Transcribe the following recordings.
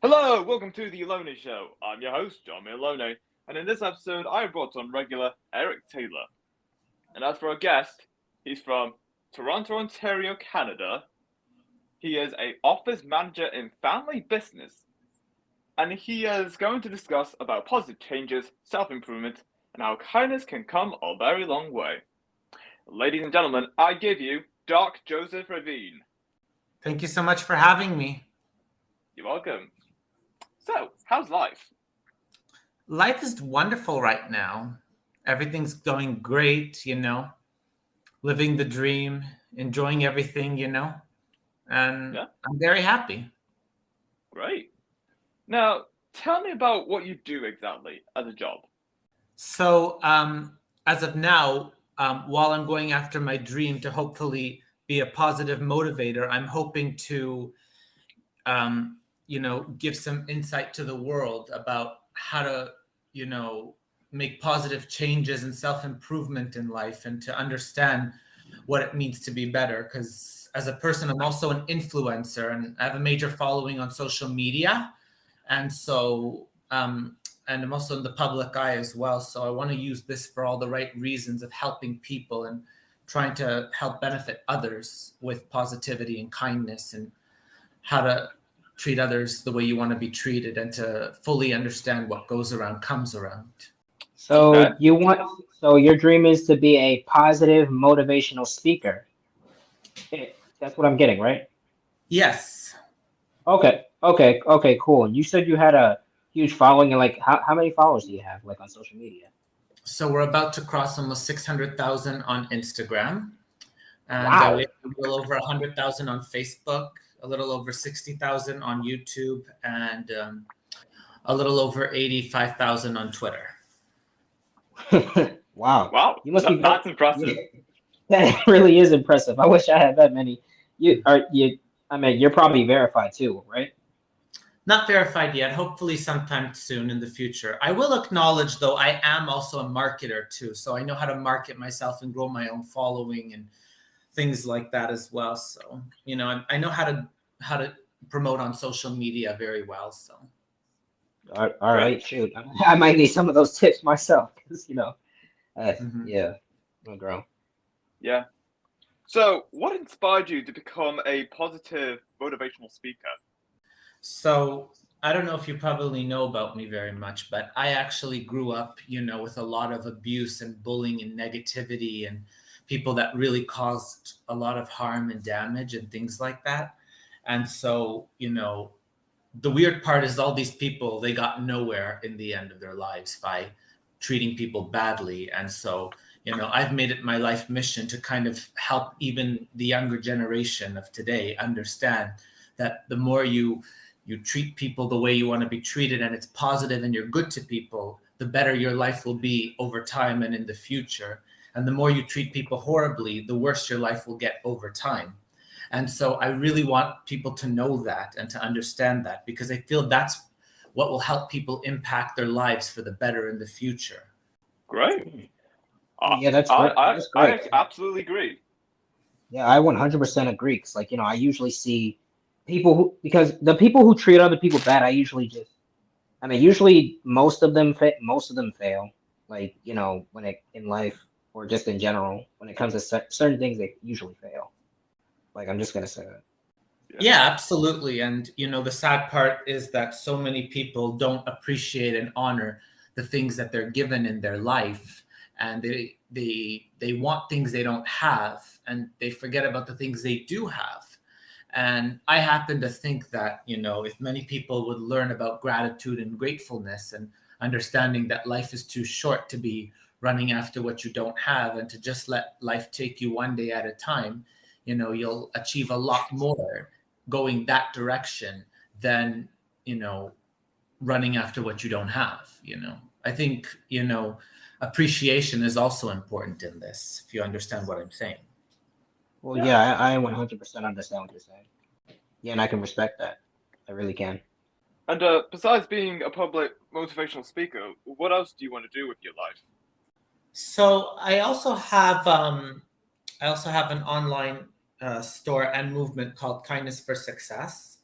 Hello, welcome to the Alone Show. I'm your host, John Alone, and in this episode, I have brought on regular Eric Taylor. And as for our guest, he's from Toronto, Ontario, Canada. He is a office manager in family business, and he is going to discuss about positive changes, self-improvement, and how kindness can come a very long way. Ladies and gentlemen, I give you Dark Joseph Ravine. Thank you so much for having me. You're welcome. So, how's life? Life is wonderful right now. Everything's going great, living the dream, enjoying everything, and Yeah, I'm very happy. great. Now, tell me about what you do exactly as a job. So, as of now, while I'm going after my dream to hopefully be a positive motivator, I'm hoping to, give some insight to the world about how to, make positive changes and self-improvement in life and to understand what it means to be better. Because as a person, I'm also an influencer and I have a major following on social media. And so, and I'm also in the public eye as well. So I want to use this for all the right reasons of helping people and trying to help benefit others with positivity and kindness and how to treat others the way you want to be treated and to fully understand what goes around comes around. Okay. So your dream is to be a positive motivational speaker. That's what I'm getting, right? Yes. Okay, cool. You said you had a huge following, and like how many followers do you have like on social media? So we're about to cross almost 600,000 on Instagram. And Wow. we have a little over 100,000 on Facebook, a little over 60,000 on YouTube, and a little over 85,000 on Twitter. Wow. Wow, You must be that's impressive. that really is impressive. I wish I had that many. I mean, you're probably verified too, right? Not verified yet. Hopefully sometime soon in the future. I will acknowledge, though, I am also a marketer too. So I know how to market myself and grow my own following and things like that as well. So, I know how to promote on social media very well. So. All right, shoot. I might need some of those tips myself, because Mhm. yeah, I'm grown. Yeah. So, what inspired you to become a positive motivational speaker? So I don't know if you probably know about me very much, but I actually grew up, with a lot of abuse and bullying and negativity and people that really caused a lot of harm and damage and things like that. And so, the weird part is all these people, they got nowhere in the end of their lives by treating people badly. And so, I've made it my life mission to kind of help even the younger generation of today understand that the more you treat people the way you want to be treated and it's positive and you're good to people, the better your life will be over time and in the future. And the more you treat people horribly, the worse your life will get over time. And so I really want people to know that and to understand that, because I feel that's what will help people impact their lives for the better in the future. Great. Yeah, that's great. I That's great. absolutely agree. Yeah, I 100% agree. Because, like, I usually see because the people who treat other people bad, I mean, usually most of them fail. Like, when it in life or just in general, when it comes to certain things, they usually fail. Like, I'm just gonna say that. Yeah, absolutely. And the sad part is that so many people don't appreciate and honor the things that they're given in their life, and they want things they don't have, and they forget about the things they do have. And I happen to think that, if many people would learn about gratitude and gratefulness and understanding that life is too short to be running after what you don't have and to just let life take you one day at a time, you'll achieve a lot more going that direction than, running after what you don't have. I think, appreciation is also important in this, if you understand what I'm saying. Well, Yeah. yeah, I 100% understand what you're saying. Yeah, and I can respect that. I really can. And besides being a public motivational speaker, what else do you want to do with your life? So I also have an online store and movement called Kindness for Success.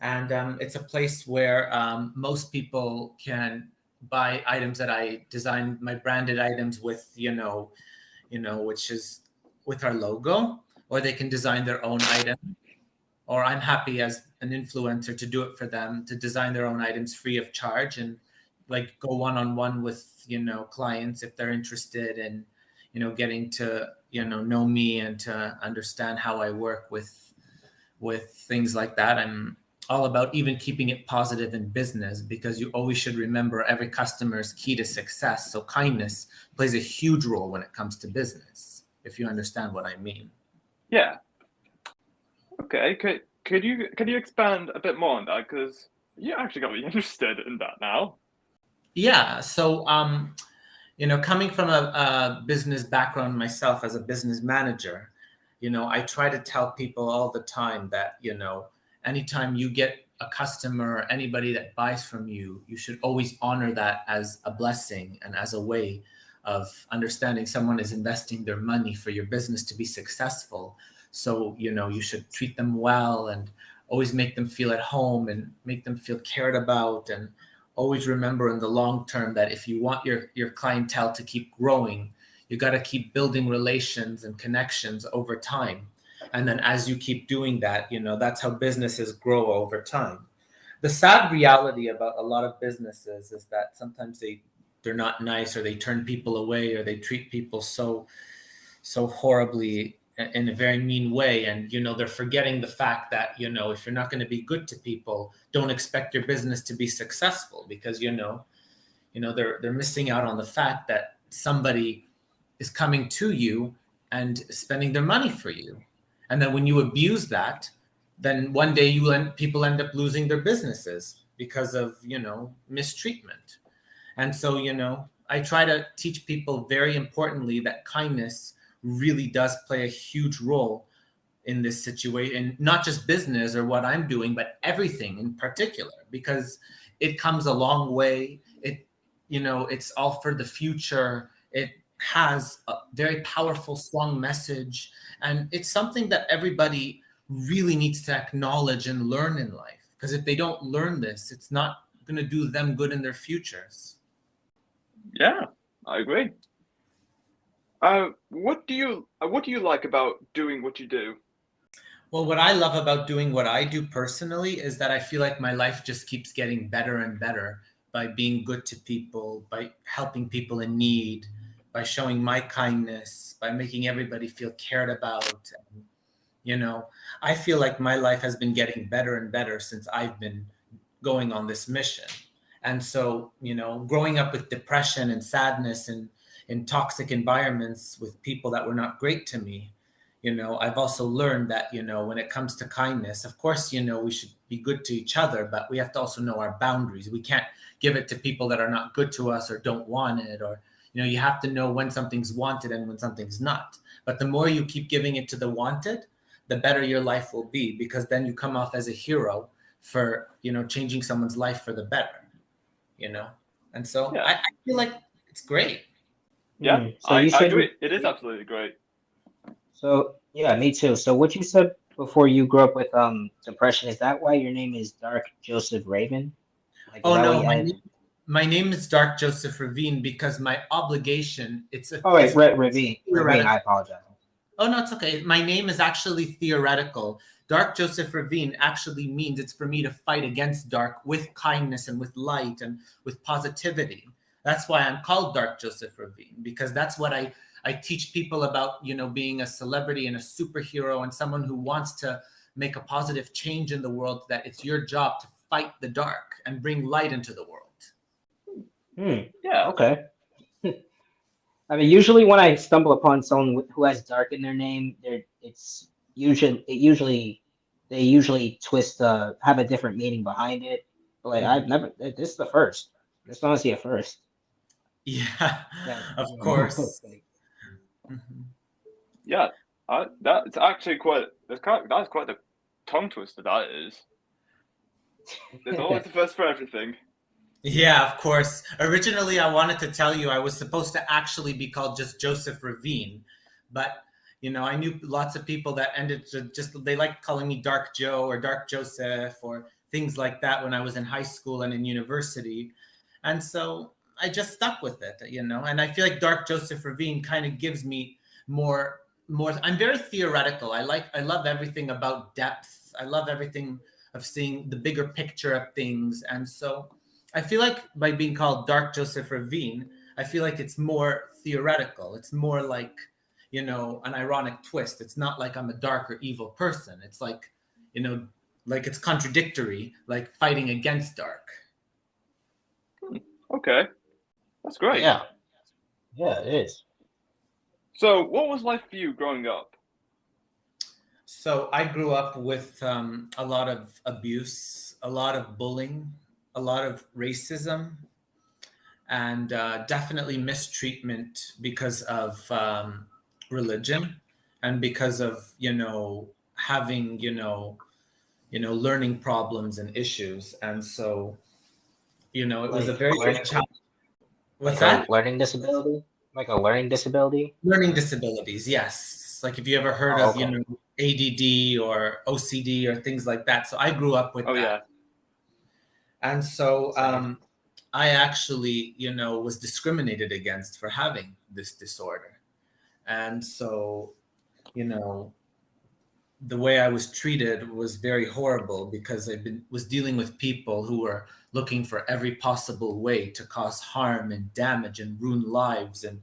And it's a place where most people can buy items that I designed, my branded items with, which is with our logo, or they can design their own item. Or I'm happy as an influencer to do it for them, to design their own items free of charge, and like go one-on-one with, clients if they're interested in, getting to, know me and to understand how I work with things like that. I'm all about even keeping it positive in business, because you always should remember every customer is key to success. So kindness plays a huge role when it comes to business, if you understand what I mean. Yeah. Okay. Could you expand a bit more on that? Because you actually got me interested in that now. Yeah. So, coming from a business background myself as a business manager, I try to tell people all the time that, anytime you get a customer or anybody that buys from you, you should always honor that as a blessing and as a way of understanding someone is investing their money for your business to be successful. So, you should treat them well and always make them feel at home and make them feel cared about. And always remember in the long term that if you want your clientele to keep growing, you got to keep building relations and connections over time. And then as you keep doing that, that's how businesses grow over time. The sad reality about a lot of businesses is that sometimes they're not nice, or they turn people away, or they treat people so horribly in a very mean way. And, they're forgetting the fact that, if you're not going to be good to people, don't expect your business to be successful, because, they're missing out on the fact that somebody is coming to you and spending their money for you. And then when you abuse that, then one day people end up losing their businesses because of, mistreatment. And so, I try to teach people very importantly that kindness really does play a huge role in this situation, not just business or what I'm doing, but everything in particular, because it comes a long way. It's all for the future. It has a very powerful, strong message. And it's something that everybody really needs to acknowledge and learn in life. Because if they don't learn this, it's not going to do them good in their futures. Yeah, I agree. What do you like about doing what you do? Well, what I love about doing what I do personally is that I feel like my life just keeps getting better and better by being good to people, by helping people in need, by showing my kindness, by making everybody feel cared about. And, I feel like my life has been getting better and better since I've been going on this mission. And so, growing up with depression and sadness and in toxic environments with people that were not great to me, I've also learned that, when it comes to kindness, of course, we should be good to each other, but we have to also know our boundaries. We can't give it to people that are not good to us or don't want it, or, you have to know when something's wanted and when something's not. But the more you keep giving it to the wanted, the better your life will be, because then you come off as a hero for, changing someone's life for the better, And so Yeah. I feel like it's great. Yeah, So I you said agree. It is absolutely great. so yeah, me too. So what you said before, you grew up with depression, is that why your name is Dark Joseph Ravine? Like, is Oh that what no, you had? my name is Dark Joseph Ravine because my obligation, it's Oh wait, it's Ravine. I apologize. Oh no, it's okay. My name is actually theoretical. Dark Joseph Ravine actually means it's for me to fight against dark with kindness and with light and with positivity. That's why I'm called Dark Joseph Ravine, because that's what I teach people about, being a celebrity and a superhero and someone who wants to make a positive change in the world, that it's your job to fight the dark and bring light into the world. Yeah. Okay. I mean, usually when I stumble upon someone who has dark in their name, they usually twist have a different meaning behind it. But like, I've never. This is the first. This is honestly a first. Yeah, Yeah. of course. Mhm. Yeah. That's actually that's quite the tongue twister that is. There's always the first for everything. Yeah, of course. Originally, I wanted to tell you I was supposed to actually be called just Joseph Ravine, but I knew lots of people that ended to just they like calling me Dark Joe or Dark Joseph or things like that when I was in high school and in university. And so I just stuck with it, and I feel like Dark Joseph Ravine kind of gives me more. I'm very theoretical. I love everything about depth. I love everything of seeing the bigger picture of things. And so I feel like by being called Dark Joseph Ravine, I feel like it's more theoretical. It's more like, an ironic twist. It's not like I'm a dark or evil person. It's like, like it's contradictory, like fighting against dark. Okay, that's great. Yeah, it is. So, what was life for you growing up? So I grew up with a lot of abuse, a lot of bullying, a lot of racism, and definitely mistreatment because of religion and because of having learning problems and issues. And so it was a very big challenge. What's that? Learning disability, like a learning disability. Learning disabilities, yes. Like if you ever heard of ADD or OCD or things like that. So I grew up with that. Yeah. And so I actually, was discriminated against for having this disorder. And so, the way I was treated was very horrible because was dealing with people who were looking for every possible way to cause harm and damage and ruin lives. And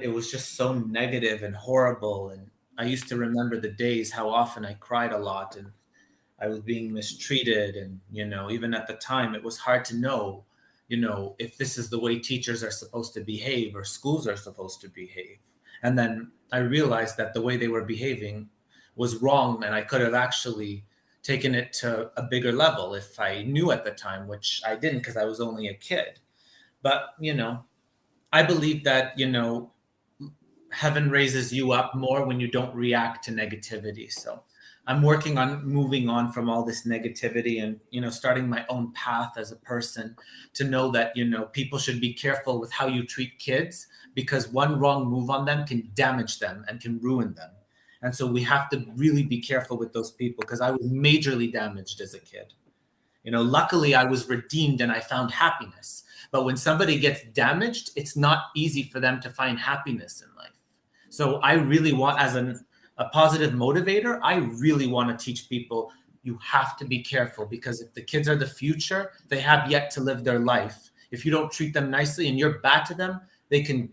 it was just so negative and horrible. And I used to remember the days, how often I cried a lot and I was being mistreated. And, even at the time, it was hard to know, if this is the way teachers are supposed to behave or schools are supposed to behave. And then I realized that the way they were behaving was wrong. And I could have actually taken it to a bigger level if I knew at the time, which I didn't because I was only a kid. But, I believe that, heaven raises you up more when you don't react to negativity. So I'm working on moving on from all this negativity and, starting my own path as a person to know that, people should be careful with how you treat kids because one wrong move on them can damage them and can ruin them. And so we have to really be careful with those people because I was majorly damaged as a kid. Luckily I was redeemed and I found happiness. But when somebody gets damaged, it's not easy for them to find happiness in life. So I really want, as a positive motivator, I really want to teach people you have to be careful because if the kids are the future, they have yet to live their life. If you don't treat them nicely and you're bad to them, they can,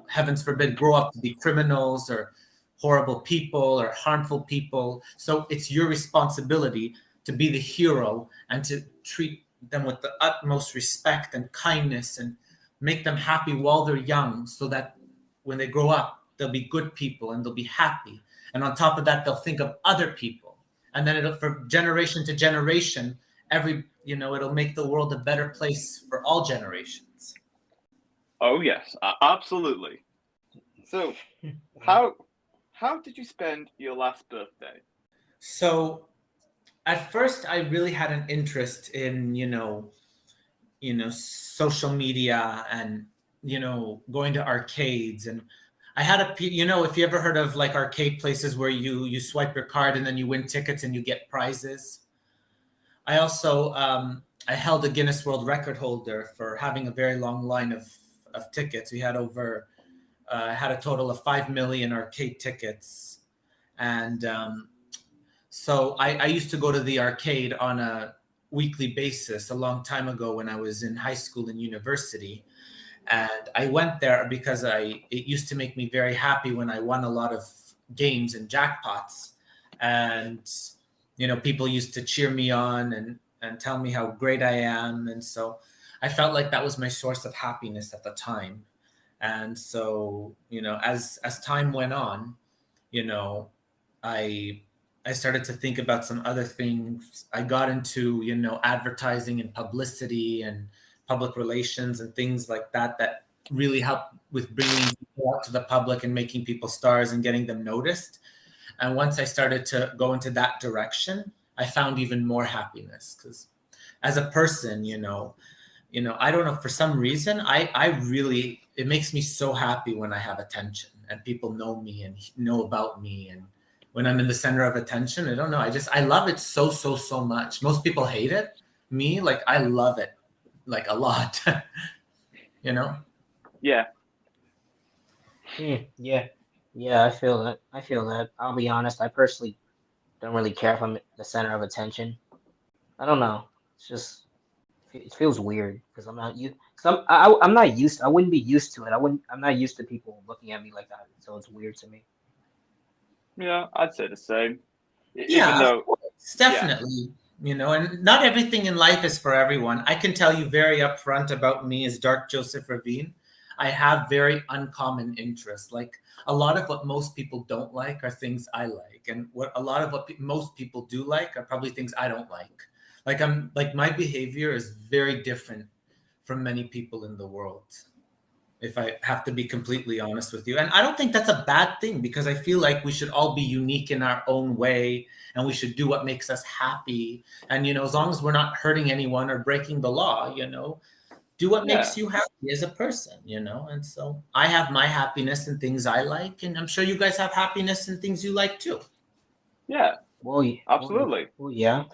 heavens forbid, grow up to be criminals or horrible people or harmful people. So it's your responsibility to be the hero and to treat them with the utmost respect and kindness and make them happy while they're young so that when they grow up, they'll be good people and they'll be happy. And on top of that, they'll think of other people. And then for generation to generation, it'll make the world a better place for all generations. Oh, yes, absolutely. So how did you spend your last birthday? So at first I really had an interest in, social media and, going to arcades. And I had if you ever heard of like arcade places where you swipe your card and then you win tickets and you get prizes. I also, I held a Guinness World Record holder for having a very long line of tickets. We had had a total of 5 million arcade tickets. And so I used to go to the arcade on a weekly basis a long time ago when I was in high school and university. And I went there because it used to make me very happy when I won a lot of games and jackpots. And, people used to cheer me on and tell me how great I am. And so I felt like that was my source of happiness at the time. And so, as time went on, I started to think about some other things. I got into, advertising and publicity and public relations and things like that really helped with bringing people out to the public and making people stars and getting them noticed. And once I started to go into that direction, I found even more happiness because as a person, I don't know, for some reason, it makes me so happy when I have attention and people know me and know about me. And when I'm in the center of attention. I don't know. I love it so much. Most people hate it. Me, like, I love it, like, a lot. You know? Yeah. Yeah. Yeah, I feel that. I feel that. I'll be honest. I personally don't really care if I'm the center of attention. I don't know. It's just it feels weird because I'm not used. I'm not used. I wouldn't be used to it. I'm not used to people looking at me like that. So it's weird to me. Yeah, I'd say the same. Yeah, Even though, of course, definitely. You know, and not everything in life is for everyone. I can tell you very upfront about me as Dark Joseph Ravine. I have very uncommon interests. Like, a lot of what most people don't like are things I like, and what a lot of what most people do like are probably things I don't like. Like, I'm like, my behavior is very different from many people in the world, if I have to be completely honest with you. And I don't think that's a bad thing, because I feel like we should all be unique in our own way, and we should do what makes us happy. And, you know, as long as we're not hurting anyone or breaking the law, you know, do what yeah, makes you happy as a person, you know? And so I have my happiness and things I like, and I'm sure you guys have happiness and things you like too. yeah, Well, absolutely. well, yeah,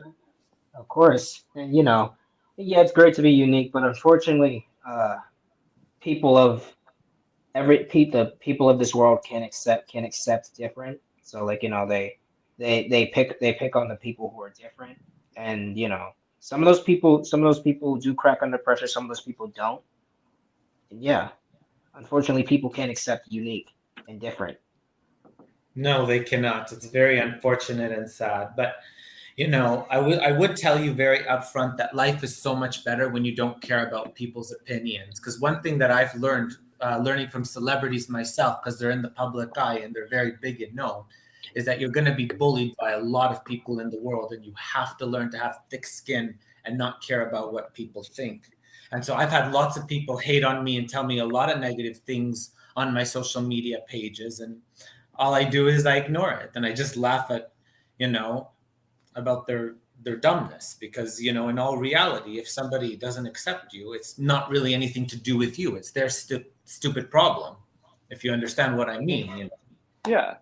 of course. And yeah, it's great to be unique, but unfortunately, people of the people of this world can accept different. So like they pick on the people who are different, and some of those people do crack under pressure. Some of those people don't. And yeah, unfortunately, people can't accept unique and different. No, they cannot. It's very unfortunate and sad. But, you know, I would tell you very upfront that life is so much better when you don't care about people's opinions. Because one thing that I've learned, learning from celebrities myself, because they're in the public eye and they're very big and known, is that you're going to be bullied by a lot of people in the world, and you have to learn to have thick skin and not care about what people think. And so I've had lots of people hate on me and tell me a lot of negative things on my social media pages, and all I do is I ignore it, and I just laugh at, you know, about their dumbness, because, you know, in all reality, if somebody doesn't accept you, it's not really anything to do with you. It's their stupid problem, if you understand what I mean, you know. Yeah,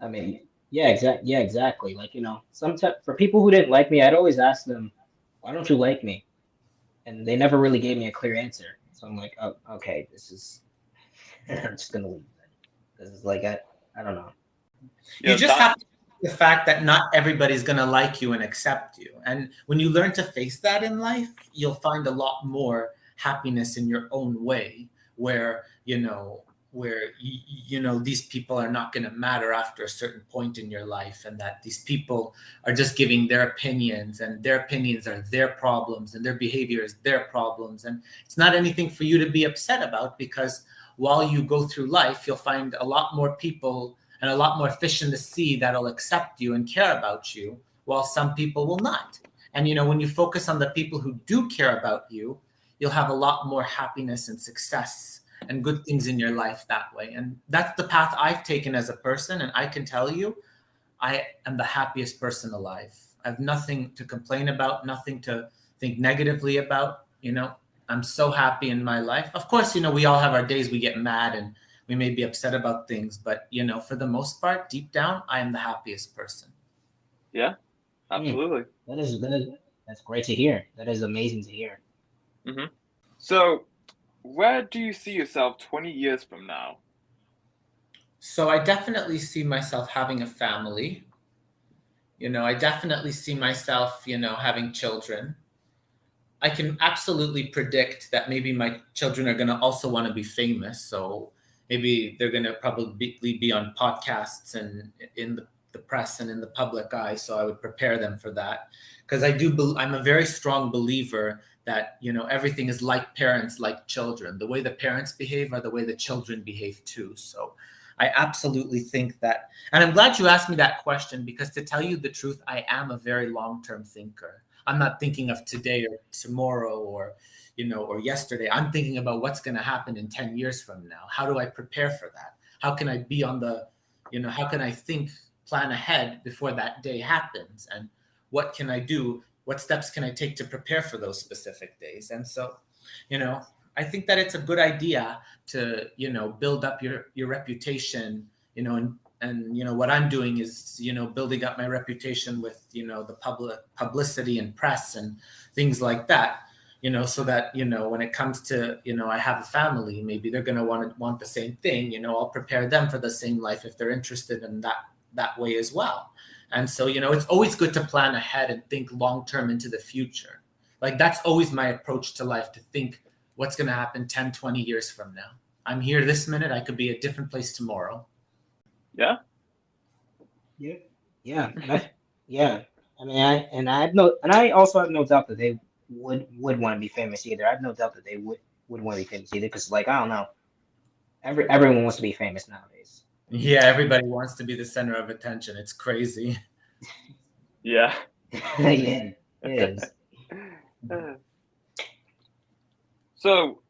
I mean, yeah, exactly. Like sometimes for people who didn't like me, I'd always ask them, "Why don't you like me?" And they never really gave me a clear answer. So I'm like, "Oh, okay, this is." I'm just gonna leave. This is like I don't know. You yeah, just have to the fact that not everybody's going to like you and accept you. And when you learn to face that in life, you'll find a lot more happiness in your own way, where, you know, these people are not going to matter after a certain point in your life, and that these people are just giving their opinions, and their opinions are their problems, and their behavior is their problems. And it's not anything for you to be upset about, because while you go through life, you'll find a lot more people and a lot more fish in the sea that'll accept you and care about you, while some people will not. And, you know, when you focus on the people who do care about you, you'll have a lot more happiness and success and good things in your life that way. And that's the path I've taken as a person. And I can tell you, I am the happiest person alive. I have nothing to complain about, nothing to think negatively about. You know, I'm so happy in my life. Of course, you know, we all have our days we get mad and we may be upset about things, but, you know, for the most part, deep down, I am the happiest person. yeah, absolutely. That's great to hear. That is amazing to hear. Hmm. So, where do you see yourself 20 years from now? So I definitely see myself having a family. You know, I definitely see myself, you know, having children. I can absolutely predict that maybe my children are going to also want to be famous. So maybe they're going to probably be on podcasts and in the press and in the public eye. So I would prepare them for that, because I'm a very strong believer that, you know, everything is like parents, like children. The way the parents behave are the way the children behave too. So I absolutely think that, and I'm glad you asked me that question, because to tell you the truth, I am a very long-term thinker. I'm not thinking of today or tomorrow or, you know, or yesterday. I'm thinking about what's going to happen in 10 years from now. How do I prepare for that? How can I be on the, you know, how can I plan ahead before that day happens? And what can I do? What steps can I take to prepare for those specific days? And so, you know, I think that it's a good idea to, you know, build up your reputation, you know, and what I'm doing is building up my reputation with the publicity and press and things like that, so that when it comes to I have a family, maybe they're going to want the same thing. I'll prepare them for the same life if they're interested in that way as well. And so it's always good to plan ahead and think long term into the future. Like that's always my approach to life, to think what's going to happen 10, 20 years from now. I'm here this minute, I could be a different place tomorrow. Yeah. Yeah. I mean, I also have no doubt that they would want to be famous either. I have no doubt that they would want to be famous either, because like I don't know, everyone wants to be famous nowadays. Yeah, everybody wants to be the center of attention. It's crazy. Yeah. Yeah, it is. So,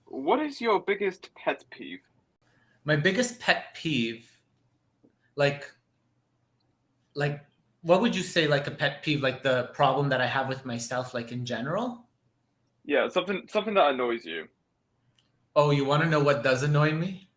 what is your biggest pet peeve? My biggest pet peeve, like what would you say, like a pet peeve, like the problem that I have with myself, like in general? Yeah, something that annoys you. Oh, you want to know what does annoy me?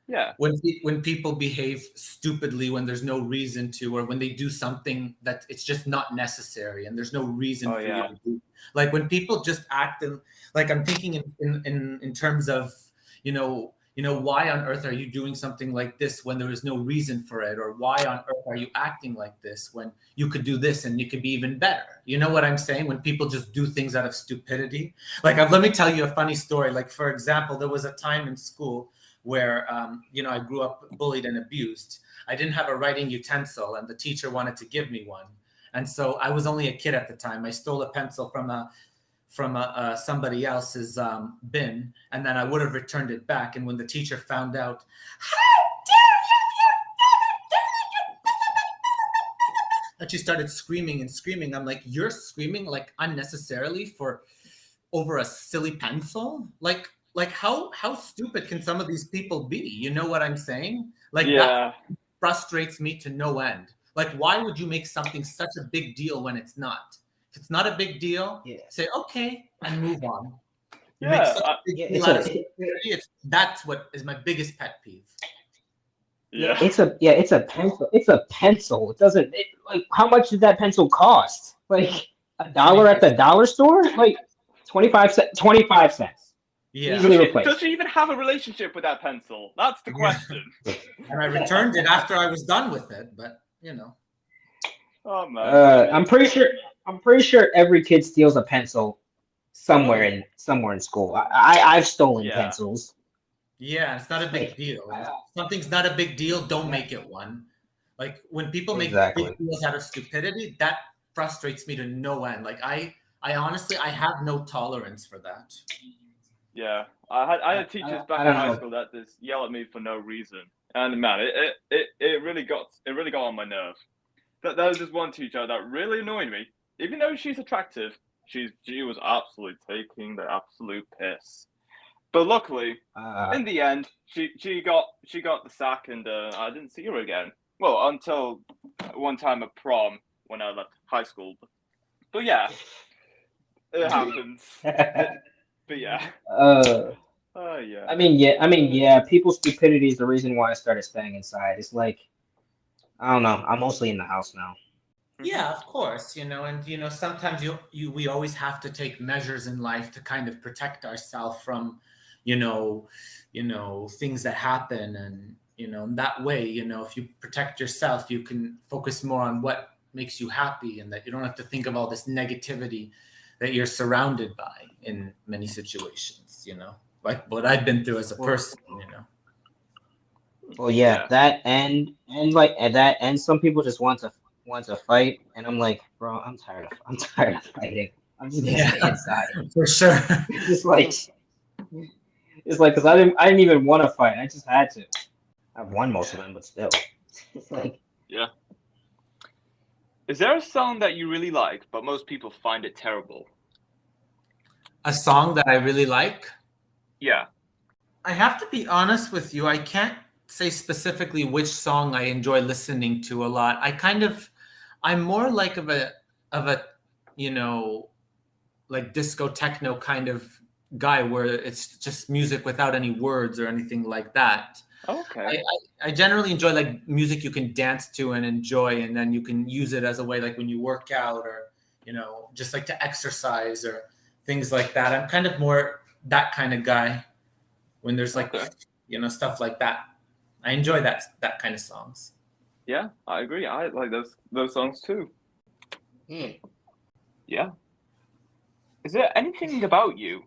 Yeah. When people behave stupidly when there's no reason to, or when they do something that it's just not necessary and there's no reason for you to do. Like when people just act in, like I'm thinking in terms of, why on earth are you doing something like this when there is no reason for it? Or why on earth are you acting like this when you could do this and you could be even better? You know what I'm saying? When people just do things out of stupidity. Like let me tell you a funny story. Like for example, there was a time in school where, I grew up bullied and abused. I didn't have a writing utensil and the teacher wanted to give me one. And so I was only a kid at the time. I stole a pencil from somebody else's bin, and then I would have returned it back. And when the teacher found out, how dare you! And she started screaming and screaming. I'm like, you're screaming like unnecessarily for over a silly pencil? Like how stupid can some of these people be? You know what I'm saying? Like that frustrates me to no end. Like, why would you make something such a big deal when it's not? If it's not a big deal, say okay and move on. You make such a big deal out of stupidity. That's what is my biggest pet peeve. Yeah, it's a pencil. It's a pencil. It doesn't like, how much did that pencil cost? Like $1 at the dollar store? Like 25 cents. Yeah. Does she even have a relationship with that pencil? That's the question. And I returned it after I was done with it, but Oh man. I'm pretty sure every kid steals a pencil somewhere in school. I've stolen pencils. Yeah, it's not a big deal. Something's not a big deal, don't make it one. Like when people make big deals out of stupidity, that frustrates me to no end. Like I honestly have no tolerance for that. Yeah, I had teachers back in high school that just yell at me for no reason, and man, it really got on my nerve. There was just one teacher that really annoyed me. Even though she's attractive, she was absolutely taking the absolute piss. But luckily, in the end, she got the sack, and I didn't see her again. Well, until one time at prom when I left high school. But yeah, it happens. But yeah. Yeah. I mean, people's stupidity is the reason why I started staying inside. It's like, I don't know. I'm mostly in the house now. Yeah, of course, and sometimes we always have to take measures in life to kind of protect ourselves from, things that happen, and in that way, if you protect yourself, you can focus more on what makes you happy, and that you don't have to think of all this negativity that you're surrounded by in many situations, like what I've been through as a person, Well, that and some people just want to fight, and I'm like, bro, I'm tired of fighting. I'm just gonna stay inside. For sure. It's like because I didn't even want to fight. I just had to. I've won most of them, but still, it's like Is there a song that you really like, but most people find it terrible? A song that I really like? Yeah. I have to be honest with you. I can't say specifically which song I enjoy listening to a lot. I'm more like of a like disco techno kind of guy where it's just music without any words or anything like that. Okay. I generally enjoy like music you can dance to and enjoy, and then you can use it as a way like when you work out or just like to exercise or things like that. I'm kind of more that kind of guy when there's like stuff like that. I enjoy that kind of songs. Yeah, I agree. I like those songs too. Yeah. Is there anything about you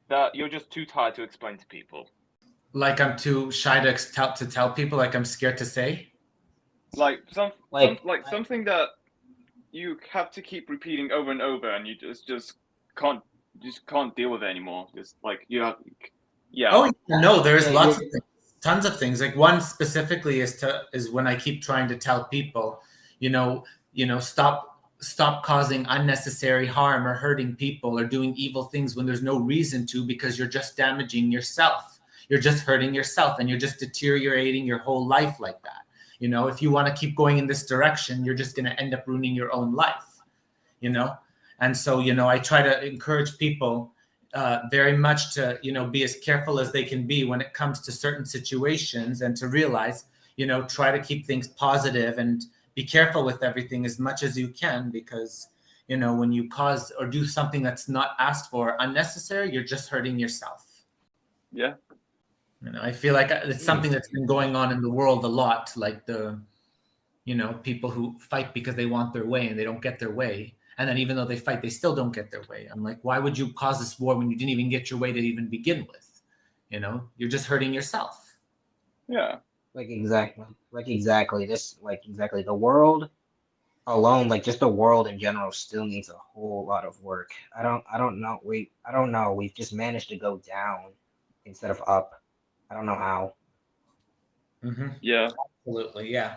that you're just too tired to explain to people? Like I'm too shy to tell people, like I'm scared to say? Like something that you have to keep repeating over and over, and you just can't deal with it anymore. Just like you have, yeah. Oh no, there's Yeah, lots of things, tons of things. Like one specifically is when I keep trying to tell people, stop causing unnecessary harm or hurting people or doing evil things when there's no reason to, because you're just damaging yourself. You're just hurting yourself and you're just deteriorating your whole life like that. If you want to keep going in this direction, you're just going to end up ruining your own life, And so, I try to encourage people very much to, be as careful as they can be when it comes to certain situations, and to realize, try to keep things positive and be careful with everything as much as you can, because, when you cause or do something that's not asked for, unnecessary, you're just hurting yourself. Yeah. I feel like it's something that's been going on in the world a lot, like the, people who fight because they want their way and they don't get their way. And then even though they fight, they still don't get their way. I'm like, why would you cause this war when you didn't even get your way to even begin with? You're just hurting yourself. Yeah. Exactly. The world alone, like just the world in general, still needs a whole lot of work. I don't know. We've just managed to go down instead of up. I don't know how. Mm-hmm. Yeah. Absolutely. Yeah.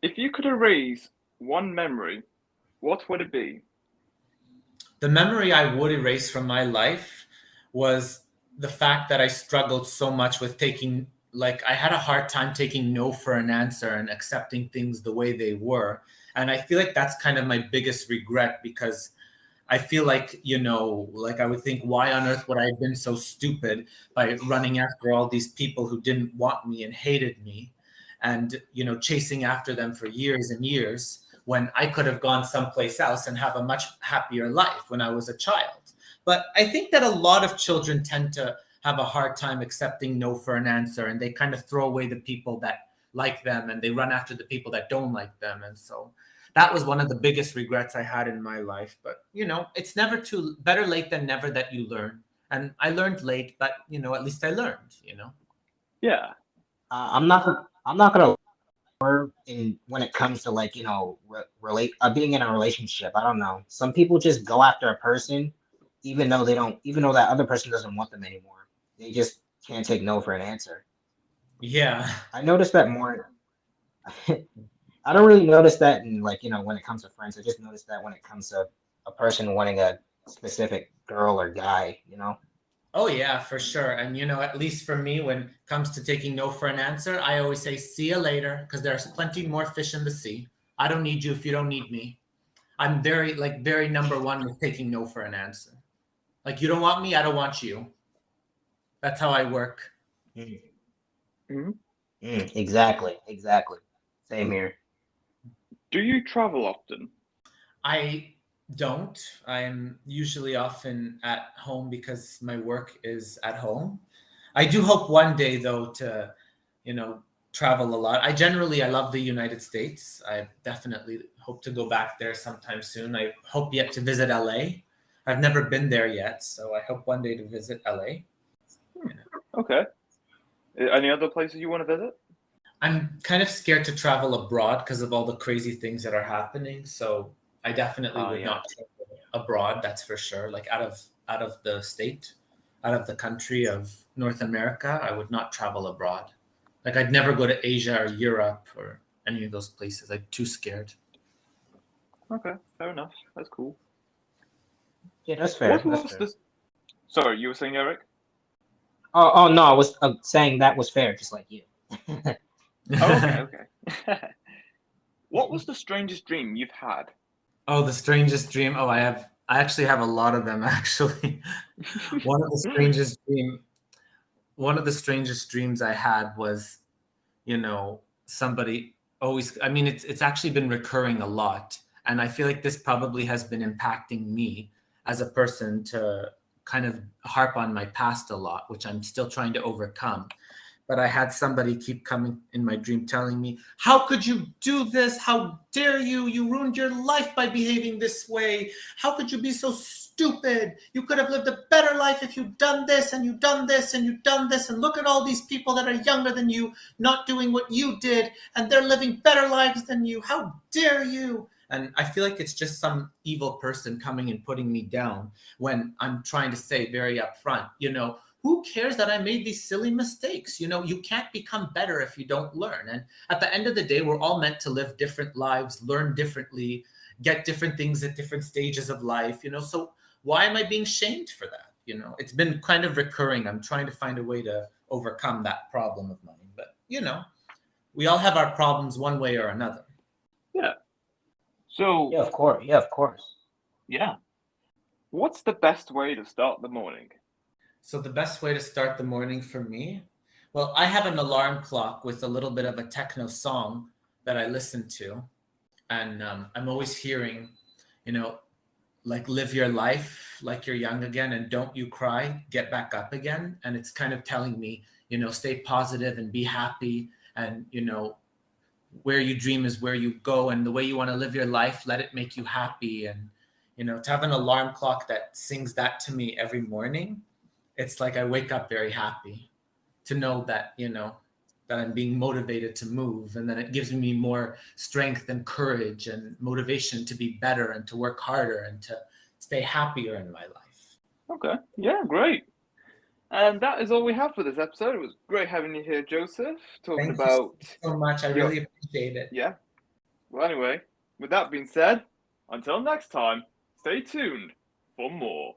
If you could erase one memory, what would it be? The memory I would erase from my life was the fact that I struggled so much with I had a hard time taking no for an answer and accepting things the way they were. And I feel like that's kind of my biggest regret, because I feel like, I would think, why on earth would I have been so stupid by running after all these people who didn't want me and hated me, and, chasing after them for years and years, when I could have gone someplace else and have a much happier life when I was a child. But I think that a lot of children tend to have a hard time accepting no for an answer, and they kind of throw away the people that like them, and they run after the people that don't like them. And so that was one of the biggest regrets I had in my life. But, it's never better late than never that you learn. And I learned late, but, at least I learned, Yeah. I'm not gonna when it comes to being in a relationship. I don't know. Some people just go after a person, even though that other person doesn't want them anymore. They just can't take no for an answer. Yeah. I noticed that more. I don't really notice that in when it comes to friends. I just noticed that when it comes to a person wanting a specific girl or guy, Oh yeah, for sure. And at least for me, when it comes to taking no for an answer, I always say, see you later, because there's plenty more fish in the sea. I don't need you if you don't need me. I'm very number one with taking no for an answer. Like, you don't want me, I don't want you. That's how I work. Mm-hmm. Exactly. Same here. Do you travel often? I don't. I'm usually often at home because my work is at home. I do hope one day, though, to, travel a lot. I love the United States. I definitely hope to go back there sometime soon. I hope yet to visit LA. I've never been there yet, so I hope one day to visit LA. Okay. Any other places you want to visit? I'm kind of scared to travel abroad because of all the crazy things that are happening. So I definitely would not travel abroad. That's for sure. Like out of the state, out of the country of North America, I would not travel abroad. Like I'd never go to Asia or Europe or any of those places. I'm too scared. Okay, fair enough. That's cool. Yeah, that's fair. Sorry, you were saying, Eric? Oh no, I was saying that was fair, just like you. Okay. What was the strangest dream you've had? Oh, the strangest dream. Oh, I I actually have a lot of them, actually. One of the strangest dream, one of the strangest dreams I had was, somebody always, I mean, it's actually been recurring a lot. And I feel like this probably has been impacting me as a person to kind of harp on my past a lot, which I'm still trying to overcome. But I had somebody keep coming in my dream telling me, how could you do this? How dare you? You ruined your life by behaving this way. How could you be so stupid? You could have lived a better life if you'd done this and you'd done this and you'd done this. And look at all these people that are younger than you, not doing what you did, and they're living better lives than you. How dare you? And I feel like it's just some evil person coming and putting me down when I'm trying to say very upfront, who cares that I made these silly mistakes? You can't become better if you don't learn. And at the end of the day, we're all meant to live different lives, learn differently, get different things at different stages of life, so why am I being shamed for that? It's been kind of recurring. I'm trying to find a way to overcome that problem of mine. But, we all have our problems one way or another. Yeah. So. Yeah, of course. Yeah, of course. Yeah. What's the best way to start the morning? So the best way to start the morning for me, well, I have an alarm clock with a little bit of a techno song that I listen to. And I'm always hearing, like, live your life like you're young again, and don't you cry, get back up again. And it's kind of telling me, stay positive and be happy. And, where you dream is where you go. And the way you want to live your life, let it make you happy. And, to have an alarm clock that sings that to me every morning, it's like I wake up very happy to know that, that I'm being motivated to move. And then it gives me more strength and courage and motivation to be better and to work harder and to stay happier in my life. Okay. Yeah, great. And that is all we have for this episode. It was great having you here, Joseph, talking about... Thank you so much. I really appreciate it. Yeah. Well, anyway, with that being said, until next time, stay tuned for more.